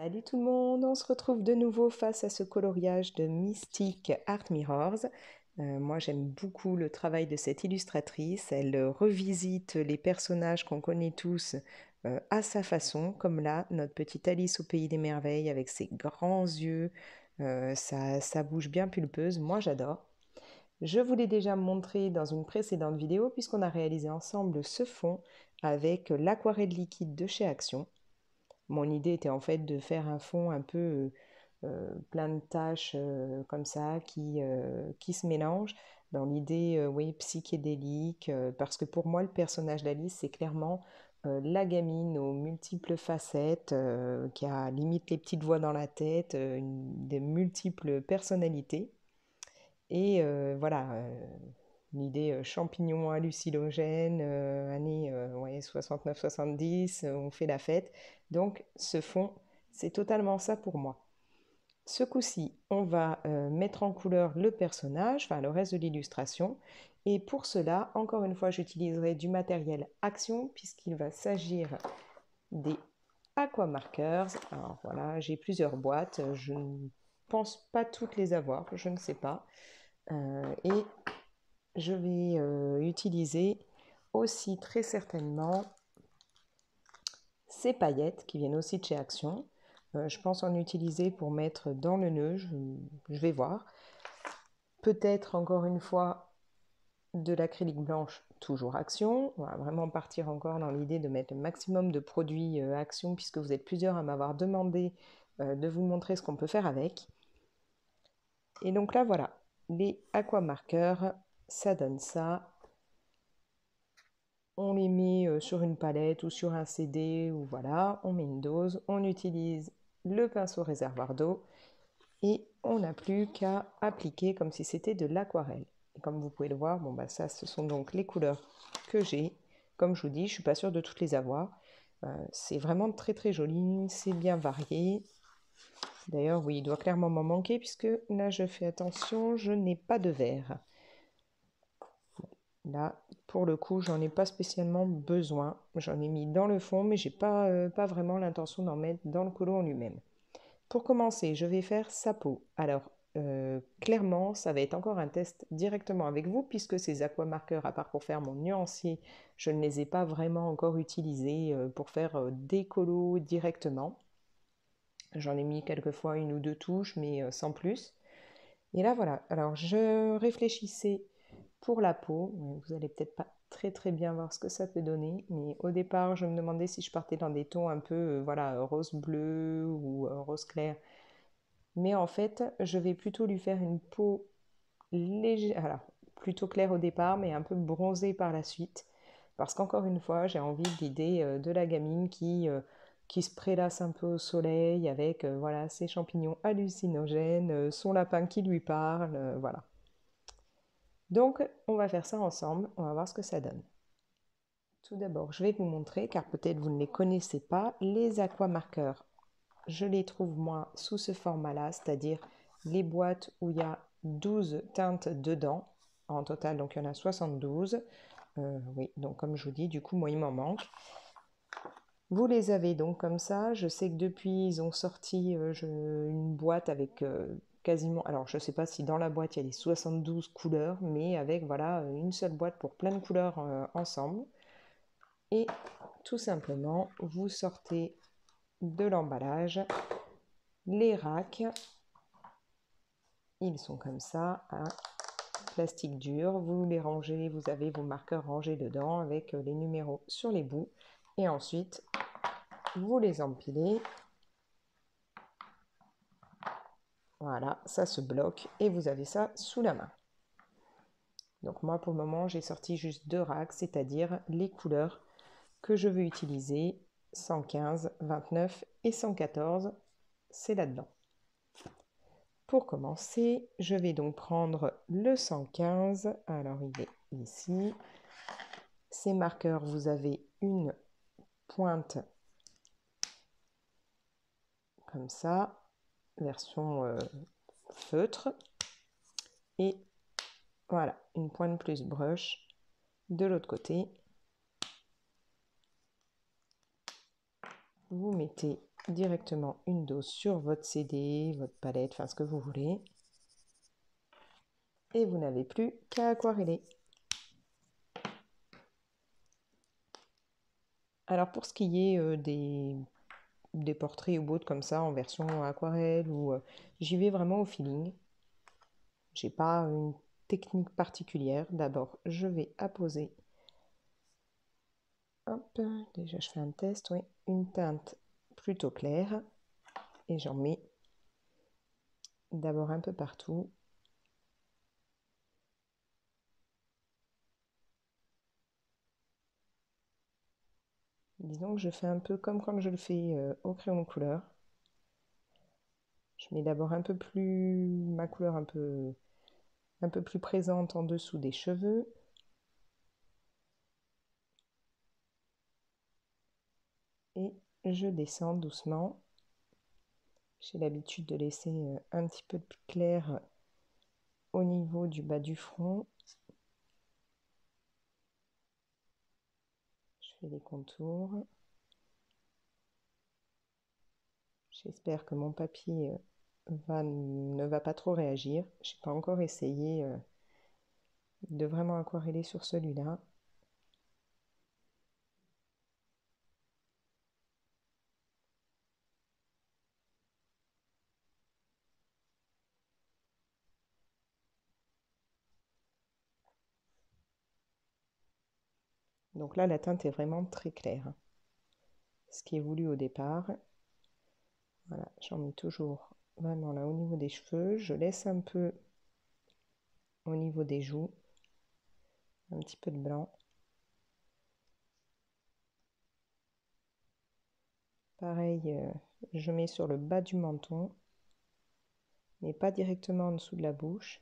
Salut tout le monde, on se retrouve de nouveau face à ce coloriage de Mystic Art Mirrors. Moi j'aime beaucoup le travail de cette illustratrice, elle revisite les personnages qu'on connaît tous à sa façon, comme là, notre petite Alice au pays des merveilles avec ses grands yeux, ça bouge bien pulpeuse, moi j'adore. Je vous l'ai déjà montré dans une précédente vidéo puisqu'on a réalisé ensemble ce fond avec l'aquarelle liquide de chez Action. Mon idée était en fait de faire un fond un peu plein de taches comme ça qui se mélangent dans l'idée oui, psychédélique parce que pour moi le personnage d'Alice c'est clairement la gamine aux multiples facettes qui a limite les petites voix dans la tête, des multiples personnalités et voilà l'idée champignon hallucinogène, années ouais, 69-70, on fait la fête. Donc ce fond, c'est totalement ça pour moi. Ce coup-ci, on va mettre en couleur le personnage, enfin le reste de l'illustration. Et pour cela, encore une fois, j'utiliserai du matériel Action puisqu'il va s'agir des aquamarkers. Alors voilà, j'ai plusieurs boîtes, je ne pense pas toutes les avoir, je ne sais pas. Et je vais utiliser aussi très certainement ces paillettes qui viennent aussi de chez Action. Je pense en utiliser pour mettre dans le nœud, je vais voir. Peut-être encore une fois de l'acrylique blanche, toujours Action. On va vraiment partir encore dans l'idée de mettre le maximum de produits Action puisque vous êtes plusieurs à m'avoir demandé de vous montrer ce qu'on peut faire avec. Et donc là voilà, les aquamarqueurs, ça donne ça. On les met sur une palette ou sur un CD, ou voilà, on met une dose, on utilise le pinceau réservoir d'eau et on n'a plus qu'à appliquer comme si c'était de l'aquarelle. Et comme vous pouvez le voir, bon bah ça ce sont donc les couleurs que j'ai. Comme je vous dis, je ne suis pas sûre de toutes les avoir. C'est vraiment très très joli, c'est bien varié. D'ailleurs oui, il doit clairement m'en manquer puisque là je fais attention, je n'ai pas de vert. Là, pour le coup, j'en ai pas spécialement besoin. J'en ai mis dans le fond, mais j'ai pas vraiment l'intention d'en mettre dans le colo en lui-même. Pour commencer, je vais faire sa peau. Alors, clairement, ça va être encore un test directement avec vous, puisque ces aquamarqueurs, à part pour faire mon nuancier, je ne les ai pas vraiment encore utilisés pour faire des colos directement. J'en ai mis quelquefois une ou deux touches, mais sans plus. Et là, voilà. Alors, je réfléchissais pour la peau. Vous allez peut-être pas très très bien voir ce que ça peut donner, mais au départ, je me demandais si je partais dans des tons un peu voilà, rose bleu ou rose clair. Mais en fait, je vais plutôt lui faire une peau légère, alors plutôt claire au départ, mais un peu bronzée par la suite. Parce qu'encore une fois, j'ai envie de l'idée de la gamine qui se prélasse un peu au soleil avec voilà, ses champignons hallucinogènes, son lapin qui lui parle, voilà. Donc, on va faire ça ensemble, on va voir ce que ça donne. Tout d'abord, je vais vous montrer, car peut-être vous ne les connaissez pas, les aquamarqueurs. Je les trouve moi sous ce format-là, c'est-à-dire les boîtes où il y a 12 teintes dedans, en total, donc il y en a 72. Oui, donc comme je vous dis, du coup, moi, il m'en manque. Vous les avez donc comme ça. Je sais que depuis, ils ont sorti une boîte avec quasiment... Alors, je ne sais pas si dans la boîte, il y a les 72 couleurs, mais avec, voilà, une seule boîte pour plein de couleurs ensemble. Et tout simplement, vous sortez de l'emballage les racks. Ils sont comme ça, hein, plastique dur. Vous les rangez, vous avez vos marqueurs rangés dedans avec les numéros sur les bouts. Et ensuite, vous les empilez. Voilà, ça se bloque et vous avez ça sous la main. Donc moi, pour le moment, j'ai sorti juste 2 racks, c'est-à-dire les couleurs que je veux utiliser, 115, 29 et 114, c'est là-dedans. Pour commencer, je vais donc prendre le 115. Alors, il est ici. Ces marqueurs, vous avez une pointe comme ça, version feutre. Et voilà, une pointe plus brush de l'autre côté. Vous mettez directement une dose sur votre CD, votre palette, enfin ce que vous voulez. Et vous n'avez plus qu'à aquareller. Alors pour ce qui est des portraits ou autres comme ça en version aquarelle, ou j'y vais vraiment au feeling. J'ai pas une technique particulière. D'abord, je vais apposer. Hop, déjà je fais un test, oui, une teinte plutôt claire. Et j'en mets d'abord un peu partout. Disons que je fais un peu comme quand je le fais au crayon de couleur. Je mets d'abord un peu plus ma couleur un peu plus présente en dessous des cheveux. Et je descends doucement. J'ai l'habitude de laisser un petit peu de clair au niveau du bas du front. Je fais les contours. J'espère que mon papier ne va pas trop réagir. Je n'ai pas encore essayé de vraiment aquareller sur celui-là. Donc là, la teinte est vraiment très claire. Ce qui est voulu au départ. Voilà, j'en mets toujours vraiment là au niveau des cheveux. Je laisse un peu au niveau des joues. Un petit peu de blanc. Pareil, je mets sur le bas du menton, mais pas directement en dessous de la bouche.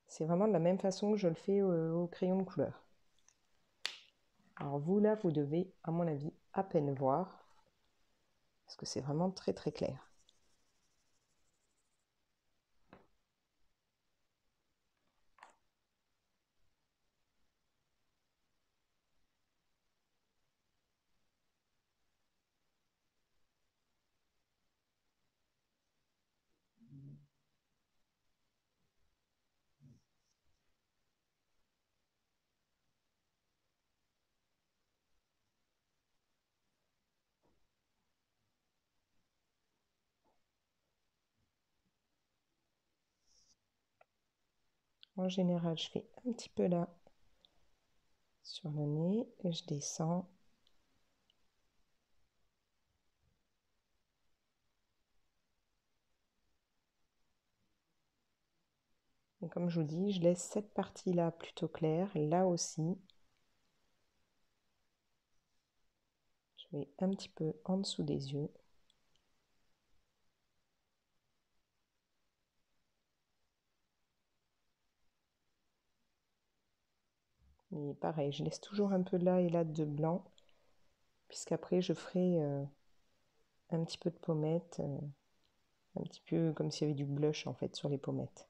C'est vraiment de la même façon que je le fais au crayon de couleur. Alors vous, là, vous devez, à mon avis, à peine voir, parce que c'est vraiment très très clair. En général, je fais un petit peu là, sur le nez, et je descends. Et comme je vous dis, je laisse cette partie-là plutôt claire, là aussi. Je vais un petit peu en dessous des yeux. Et pareil, je laisse toujours un peu là et là de blanc, puisqu'après je ferai un petit peu de pommette, un petit peu comme s'il y avait du blush en fait sur les pommettes.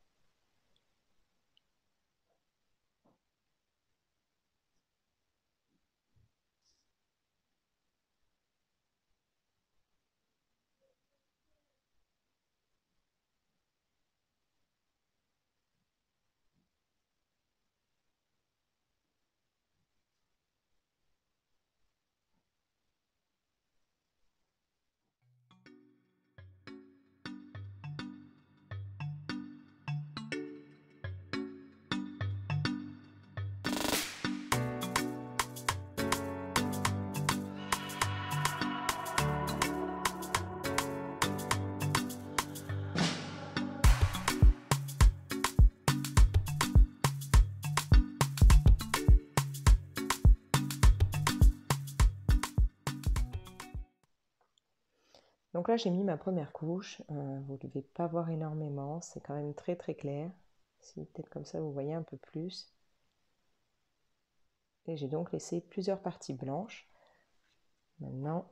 Donc là, j'ai mis ma première couche. Vous ne devez pas voir énormément, c'est quand même très très clair. Si peut-être comme ça, vous voyez un peu plus. Et j'ai donc laissé plusieurs parties blanches. Maintenant,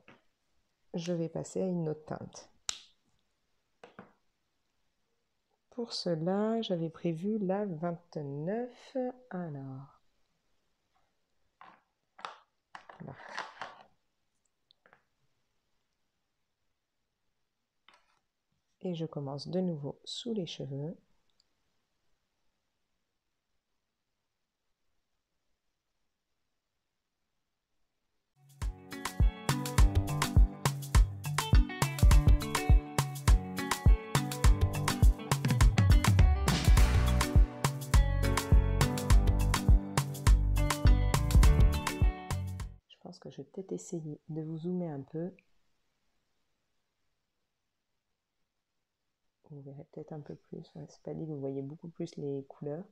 je vais passer à une autre teinte. Pour cela, j'avais prévu la 29. Alors, là. Et je commence de nouveau sous les cheveux. Je pense que je vais peut-être essayer de vous zoomer un peu. Vous verrez peut-être un peu plus. Ouais, c'est pas dit que vous voyez beaucoup plus les couleurs.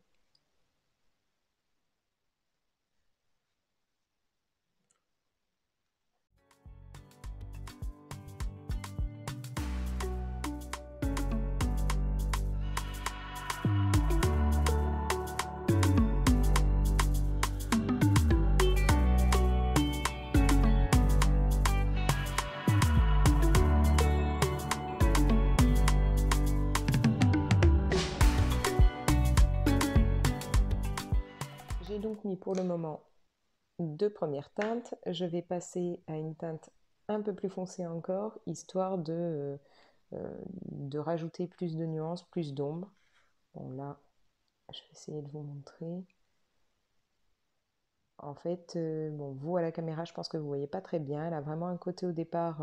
J'ai donc mis pour le moment 2 premières teintes. Je vais passer à une teinte un peu plus foncée encore, histoire de rajouter plus de nuances, plus d'ombre. Bon là, je vais essayer de vous montrer. En fait, bon, vous à la caméra, je pense que vous ne voyez pas très bien. Elle a vraiment un côté au départ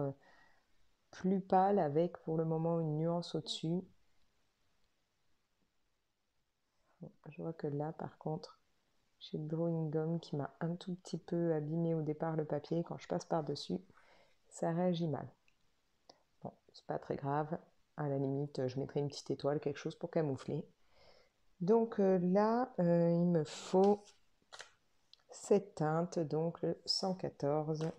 plus pâle avec pour le moment une nuance au-dessus. Je vois que là, par contre, j'ai le drawing gum qui m'a un tout petit peu abîmé au départ le papier. Quand je passe par-dessus, ça réagit mal. Bon, c'est pas très grave. À la limite, je mettrai une petite étoile, quelque chose pour camoufler. Donc là, il me faut cette teinte, donc le 114.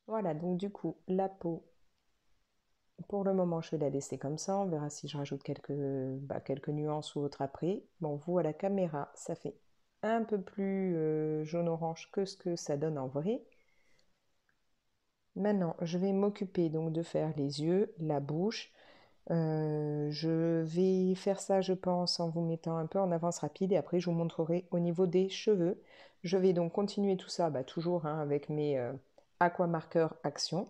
Voilà, donc du coup, la peau, pour le moment, je vais la laisser comme ça. On verra si je rajoute quelques nuances ou autres après. Bon, vous, à la caméra, ça fait un peu plus jaune-orange que ce que ça donne en vrai. Maintenant, je vais m'occuper donc de faire les yeux, la bouche. Je vais faire ça, je pense, en vous mettant un peu en avance rapide et après, je vous montrerai au niveau des cheveux. Je vais donc continuer tout ça, toujours hein, avec mes aquamarqueurs Action.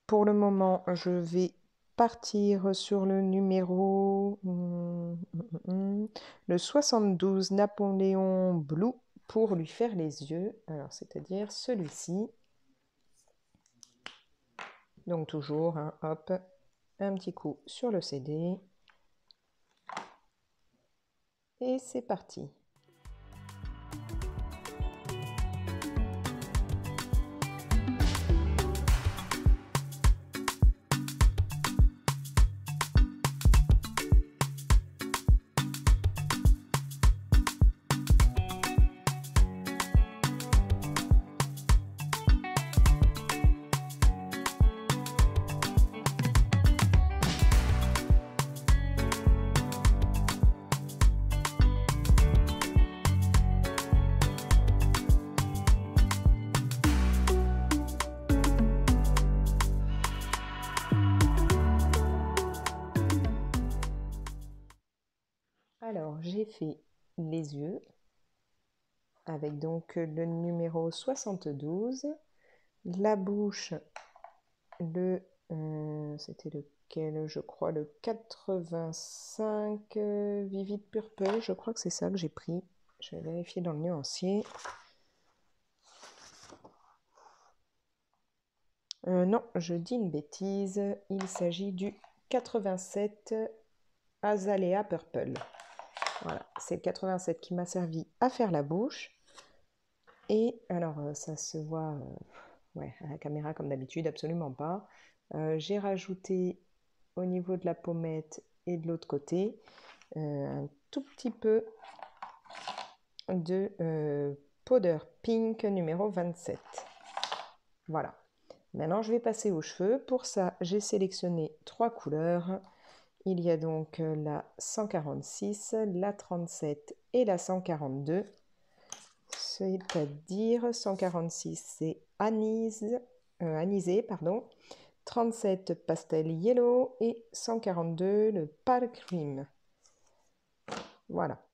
Pour le moment, je vais partir sur le numéro le 72 Napoléon Blue pour lui faire les yeux. Alors, c'est-à-dire celui-ci. Donc toujours, hein, hop, un petit coup sur le CD. Et c'est parti. Alors, j'ai fait les yeux avec donc le numéro 72, la bouche, c'était lequel? Je crois le 85 Vivid Purple, je crois que c'est ça que j'ai pris. Je vais vérifier dans le nuancier. Non, je dis une bêtise, il s'agit du 87 Azalea Purple. Voilà, c'est le 87 qui m'a servi à faire la bouche. Et alors, ça se voit ouais, à la caméra comme d'habitude, absolument pas. J'ai rajouté au niveau de la pommette et de l'autre côté un tout petit peu de powder pink numéro 27. Voilà. Maintenant, je vais passer aux cheveux. Pour ça, j'ai sélectionné 3 couleurs. Il y a donc la 146, la 37 et la 142. C'est-à-dire 146, c'est anisé, pardon. 37 pastel yellow et 142 le pale cream. Voilà.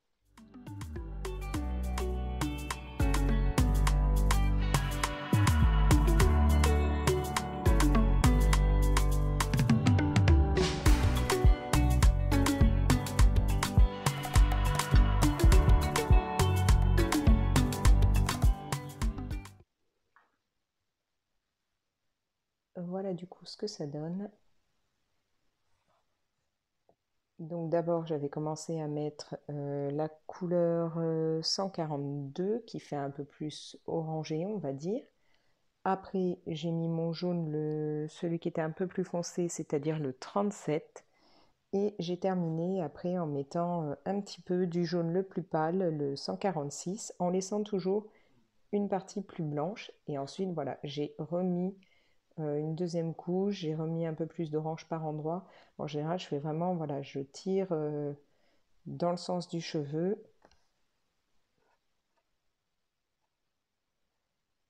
Voilà du coup ce que ça donne. Donc d'abord j'avais commencé à mettre la couleur 142 qui fait un peu plus orangé on va dire. Après j'ai mis mon jaune, celui qui était un peu plus foncé, c'est-à-dire le 37. Et j'ai terminé après en mettant un petit peu du jaune le plus pâle, le 146, en laissant toujours une partie plus blanche. Et ensuite voilà, j'ai remis une deuxième couche, j'ai remis un peu plus d'orange par endroit. En général, je fais vraiment, voilà, je tire dans le sens du cheveu.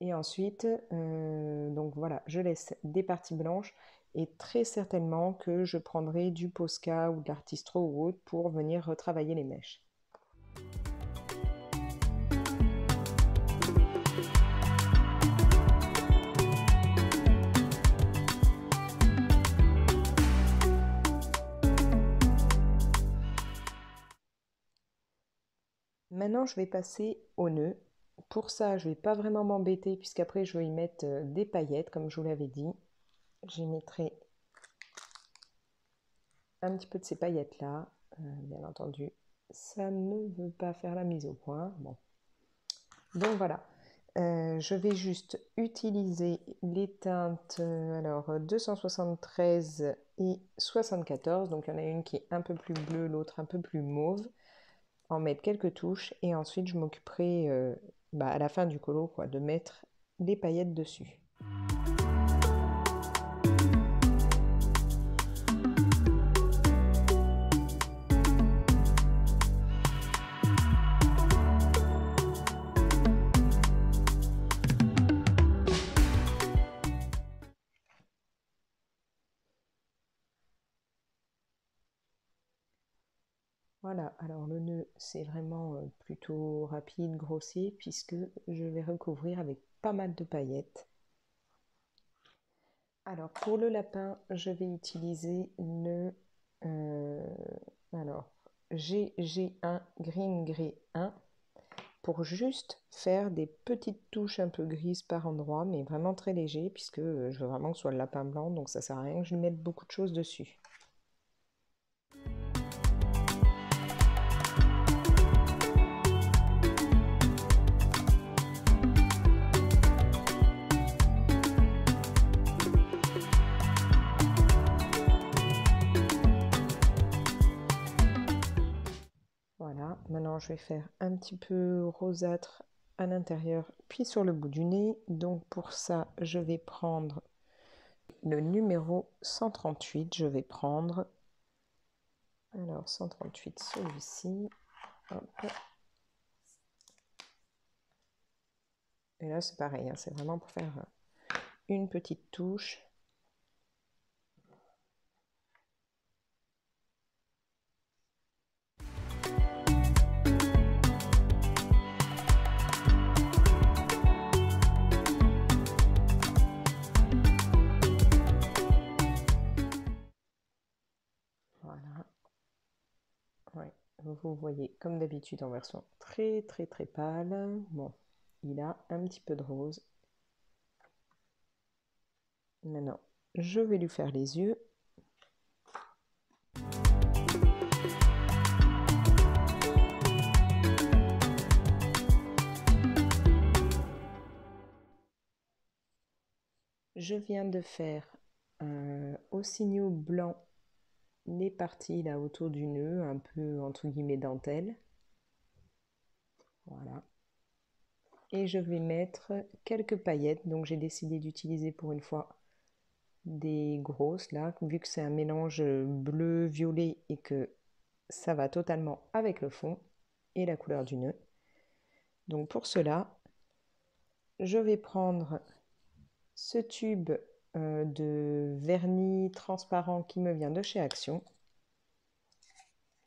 Et ensuite, donc voilà, je laisse des parties blanches et très certainement que je prendrai du Posca ou de l'artistro ou autre pour venir retravailler les mèches. Maintenant, je vais passer au nœud. Pour ça, je ne vais pas vraiment m'embêter puisqu'après, je vais y mettre des paillettes, comme je vous l'avais dit. J'y mettrai un petit peu de ces paillettes-là. Bien entendu, ça ne veut pas faire la mise au point. Bon. Donc voilà. Je vais juste utiliser les teintes alors 273 et 74. Donc il y en a une qui est un peu plus bleue, l'autre un peu plus mauve. En mettre quelques touches et ensuite je m'occuperai à la fin du colo quoi, de mettre les paillettes dessus. Voilà, alors le nœud c'est vraiment plutôt rapide, grossier puisque je vais recouvrir avec pas mal de paillettes. Alors pour le lapin, je vais utiliser le alors GG1 Green Grey 1 pour juste faire des petites touches un peu grises par endroit, mais vraiment très léger, puisque je veux vraiment que ce soit le lapin blanc, donc ça sert à rien que je lui mette beaucoup de choses dessus. Voilà, maintenant je vais faire un petit peu rosâtre à l'intérieur, puis sur le bout du nez. Donc pour ça, je vais prendre le numéro 138, je vais prendre, alors 138, celui-ci, hop. Et là c'est pareil, hein, c'est vraiment pour faire une petite touche. Voilà. Ouais. Vous voyez, comme d'habitude, en version très très très pâle. Bon, il a un petit peu de rose. Maintenant, je vais lui faire les yeux. Je viens de faire au signaux blanc les parties là autour du nœud, un peu entre guillemets dentelle. Voilà. Et je vais mettre quelques paillettes. Donc j'ai décidé d'utiliser pour une fois des grosses là, vu que c'est un mélange bleu-violet et que ça va totalement avec le fond et la couleur du nœud. Donc pour cela, je vais prendre ce tube de vernis transparent qui me vient de chez Action.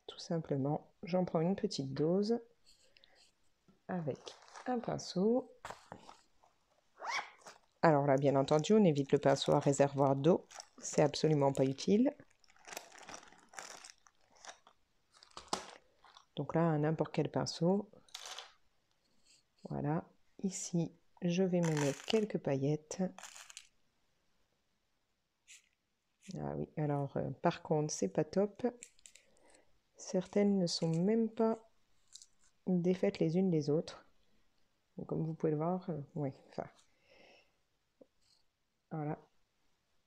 Tout simplement, j'en prends une petite dose avec un pinceau. Alors là, bien entendu, on évite le pinceau à réservoir d'eau, c'est absolument pas utile. Donc là, n'importe quel pinceau. Voilà, ici, je vais me mettre quelques paillettes. Ah oui, alors par contre, c'est pas top. Certaines ne sont même pas défaites les unes des autres. Donc, comme vous pouvez le voir, oui, enfin, voilà,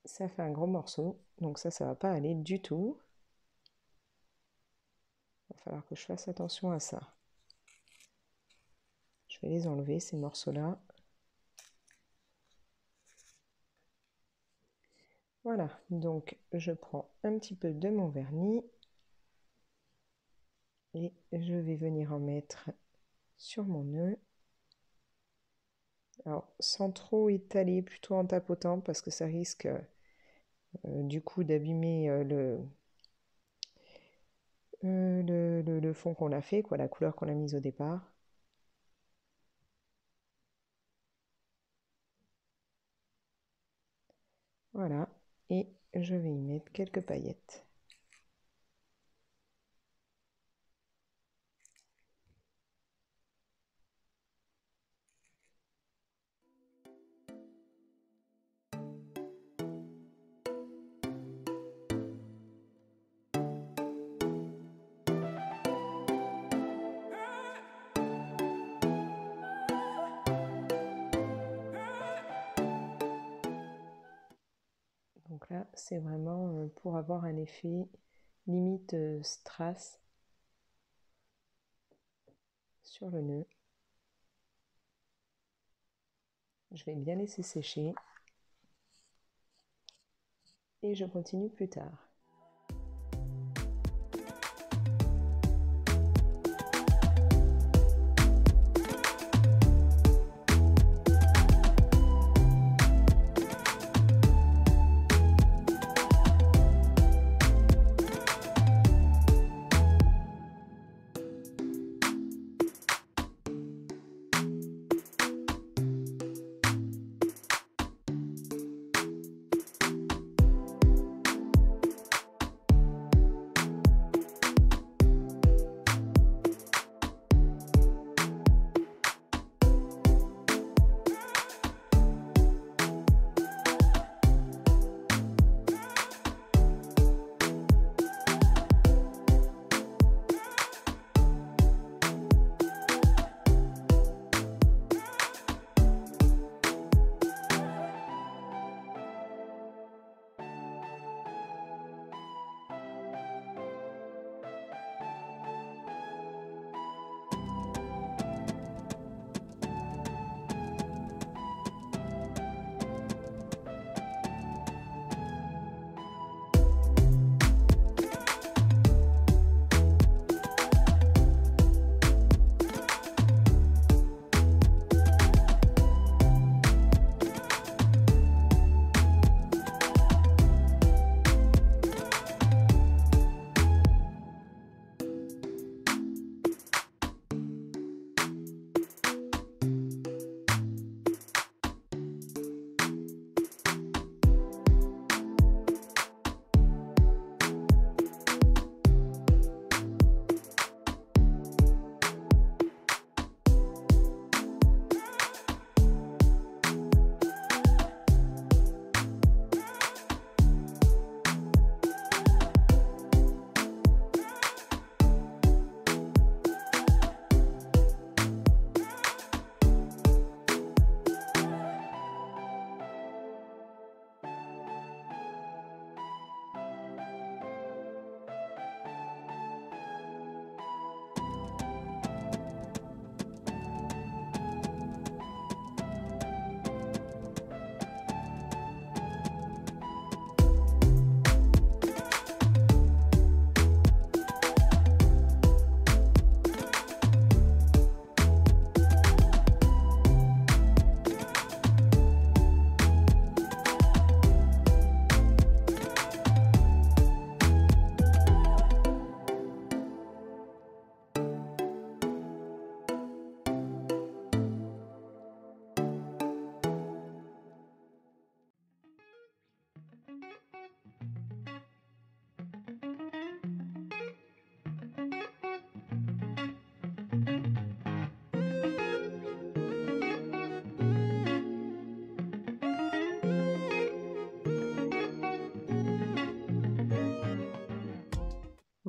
ça fait un gros morceau. Donc ça va pas aller du tout. Il va falloir que je fasse attention à ça. Je vais les enlever, ces morceaux-là. Voilà, donc je prends un petit peu de mon vernis et je vais venir en mettre sur mon nœud. Alors, sans trop étaler, plutôt en tapotant, parce que ça risque du coup d'abîmer le fond qu'on a fait, quoi, la couleur qu'on a mise au départ. Voilà, et je vais y mettre quelques paillettes. Donc là, c'est vraiment pour avoir un effet limite strass sur le nœud. Je vais bien laisser sécher et je continue plus tard.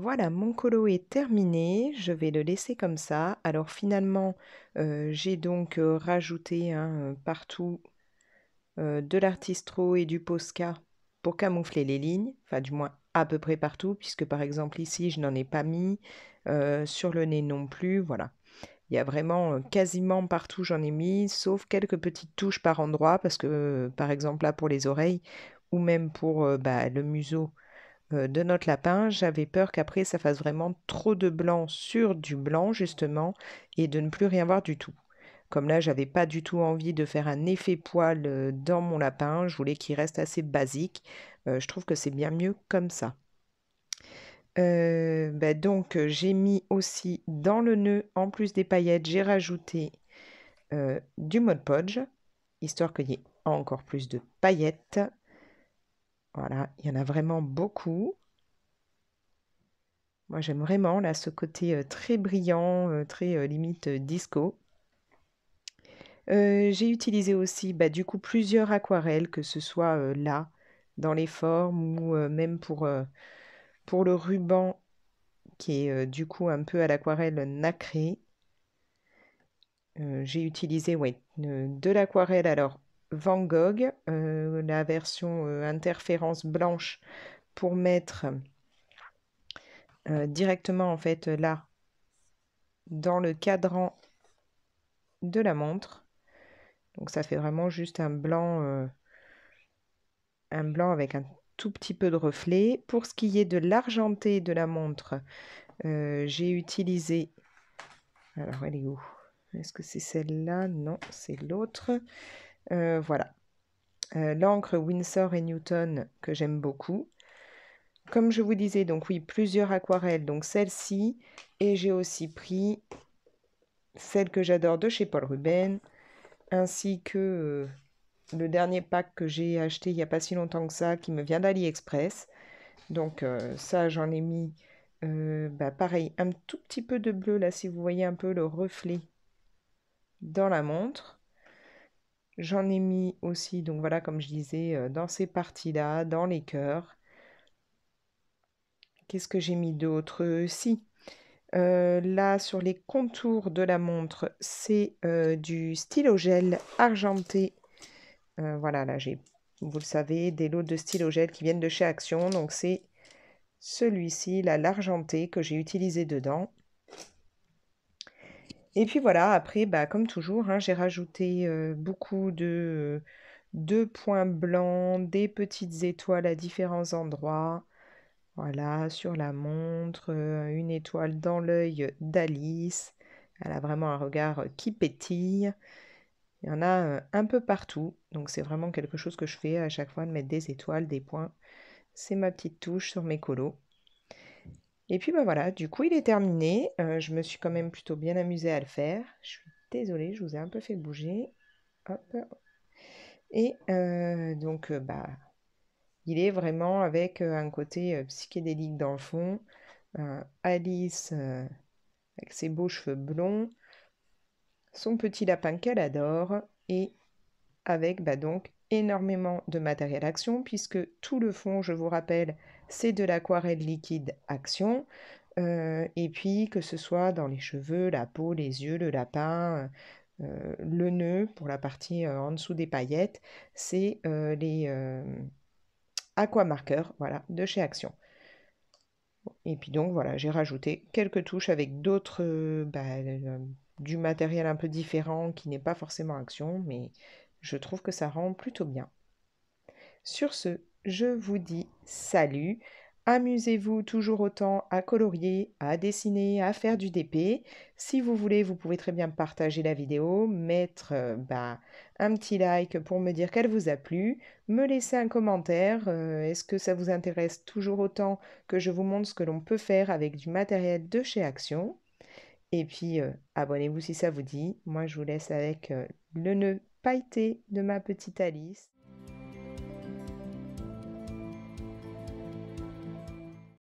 Voilà, mon colo est terminé, je vais le laisser comme ça. Alors finalement, j'ai donc rajouté partout de l'artistro et du Posca pour camoufler les lignes, enfin du moins à peu près partout, puisque par exemple ici je n'en ai pas mis, sur le nez non plus, voilà. Il y a vraiment quasiment partout j'en ai mis, sauf quelques petites touches par endroit, parce que par exemple là pour les oreilles, ou même pour le museau de notre lapin, j'avais peur qu'après ça fasse vraiment trop de blanc sur du blanc justement, et de ne plus rien voir du tout. Comme là, j'avais pas du tout envie de faire un effet poil dans mon lapin, je voulais qu'il reste assez basique. Je trouve que c'est bien mieux comme ça. Donc, j'ai mis aussi dans le nœud, en plus des paillettes, j'ai rajouté du Mod Podge, histoire qu'il y ait encore plus de paillettes. Voilà, il y en a vraiment beaucoup. Moi, j'aime vraiment là ce côté très brillant, très limite disco. J'ai utilisé aussi du coup plusieurs aquarelles, que ce soit là, dans les formes, ou même pour le ruban qui est du coup un peu à l'aquarelle nacrée. J'ai utilisé ouais, de l'aquarelle, alors Van Gogh, la version interférence blanche pour mettre directement en fait là dans le cadran de la montre. Donc ça fait vraiment juste un blanc avec un tout petit peu de reflet. Pour ce qui est de l'argenté de la montre, j'ai utilisé... Alors, elle est où? Est-ce que c'est celle-là? Non, c'est l'autre. Voilà. L'encre Winsor et Newton que j'aime beaucoup. Comme je vous disais, donc oui, plusieurs aquarelles. Donc celle-ci. Et j'ai aussi pris celle que j'adore de chez Paul Ruben. Ainsi que le dernier pack que j'ai acheté il n'y a pas si longtemps que ça, qui me vient d'AliExpress. Donc ça, j'en ai mis, pareil, un tout petit peu de bleu, là, si vous voyez un peu le reflet dans la montre. J'en ai mis aussi, donc voilà, comme je disais, dans ces parties-là, dans les cœurs. Qu'est-ce que j'ai mis d'autre? Si, là, sur les contours de la montre, c'est du stylo gel argenté. Voilà, là, j'ai, vous le savez, des lots de stylo gel qui viennent de chez Action. Donc c'est celui-ci, là, l'argenté, que j'ai utilisé dedans. Et puis voilà, après, comme toujours, hein, j'ai rajouté beaucoup de points blancs, des petites étoiles à différents endroits. Voilà, sur la montre, une étoile dans l'œil d'Alice. Elle a vraiment un regard qui pétille. Il y en a un peu partout. Donc c'est vraiment quelque chose que je fais à chaque fois, de mettre des étoiles, des points. C'est ma petite touche sur mes colos. Et puis voilà, du coup il est terminé. Je me suis quand même plutôt bien amusée à le faire. Je suis désolée, je vous ai un peu fait bouger. Hop. Et donc il est vraiment avec un côté psychédélique dans le fond. Alice avec ses beaux cheveux blonds, son petit lapin qu'elle adore, et avec donc énormément de matériel Action, puisque tout le fond, je vous rappelle, c'est de l'aquarelle liquide Action. Et puis que ce soit dans les cheveux, la peau, les yeux, le lapin, le nœud, pour la partie en dessous des paillettes, c'est les aquamarqueurs, voilà, de chez Action. Et puis donc voilà, j'ai rajouté quelques touches avec d'autres, du matériel un peu différent qui n'est pas forcément Action, mais je trouve que ça rend plutôt bien. Sur ce, je vous dis salut. Amusez-vous toujours autant à colorier, à dessiner, à faire du DP. Si vous voulez, vous pouvez très bien partager la vidéo, mettre un petit like pour me dire qu'elle vous a plu, me laisser un commentaire. Est-ce que ça vous intéresse toujours autant que je vous montre ce que l'on peut faire avec du matériel de chez Action? Et puis, abonnez-vous si ça vous dit. Moi, je vous laisse avec le nœud pailleté de ma petite Alice.